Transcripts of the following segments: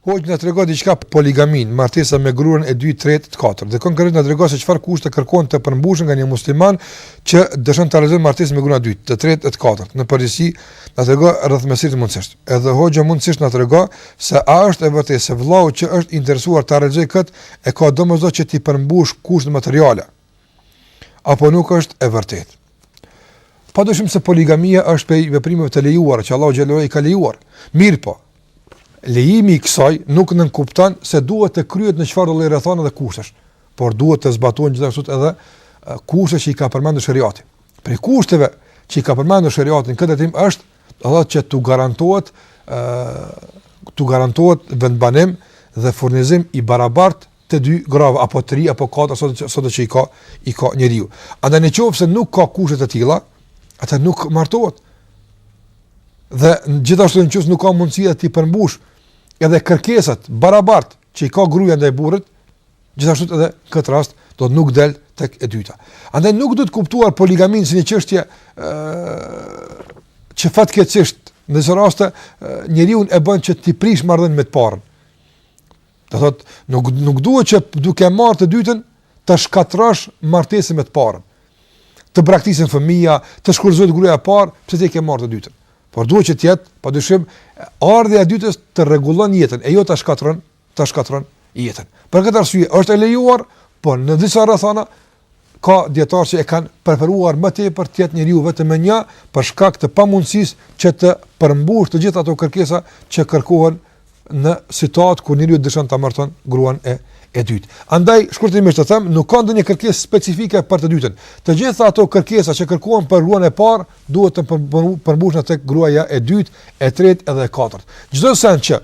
Hoqë na tregon diçka poligamin, martesa me gruan e 2, 3, 4. Dhe konkretisht na tregon se çfarë kushte kërkon të përmbushur nga një musliman që dëshon të realizojë martesën me gruan e 2, të 3, të 4. Në përgjithësi na tregon rreth mesit mundësisht. Edhe hoxha mundësisht na tregon se a është e vërtetë se vllau që është interesuar të realizojë këtë e ka domosdoshmë që ti përmbush kushtet materiale. Apo nuk është e vërtetë. Padyshim se poligamia është prej veprimeve të lejuara që Allahu xhallahu i ka lejuar. Mirë po. Lejimi i kësaj nuk nënkupton se duhet të kryhet në çfarë lloj rrethana dhe kushtesh, por duhet të zbatohen gjithashtu edhe kushtet që i ka përmendur shariati. Për kushteve që i ka përmendur shariati në këtë tim është edhe që tu garantohet vendbanim dhe furnizim i barabartë të 2 grave apo 3 apo 4 sot që i ka njeriu. Andaj nëse nuk ka kushte të tilla, atë nuk martohet. Dhe gjithashtu nëse nuk ka mundësi të përmbush edhe kërkesat barabart që i ka gruaja ndaj burrit, gjithashtu edhe këtë rast do të nuk del tek e dyta. Andaj nuk do të kuptuar poligamin si një çështje që fatkeqësisht në çdo rast njeriu e bën që ti prish marrëdhënë me të parën. Do thotë nuk duhet që duke marrë të dytën të shkatrosh martesën me të parën. Të braktisën fëmia, të shkurzohet gruaja e parë, pse ti ke marrë të dytën. Por duhet që të jetë, padyshim, ardha e dytës të rregullon jetën, e jo ta shkatron jetën. Për këtë arsye është e lejuar, por në disa rrethana ka dietarë që e kanë preferuar më tepër të jetë njeriu vetëm me një për shkak të pamundësisë që të përmbush të gjitha ato kërkesa që kërkohen në situatë kur njeriu dëshon ta marton gruan e dytë. Andaj, shkurtimisht të them, nuk ka ndonjë kërkesë specifike për të dytën. Të gjitha ato kërkesa që kërkohen për gruan e parë duhet të përmbushën tek gruaja e dytë, e tretë edhe e katërt. Çdo send që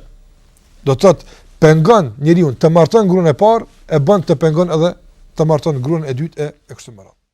do të thotë pengon njeriu të marton gruan e parë, e bën të pengon edhe të marton gruan e dytë e kështu me radhë.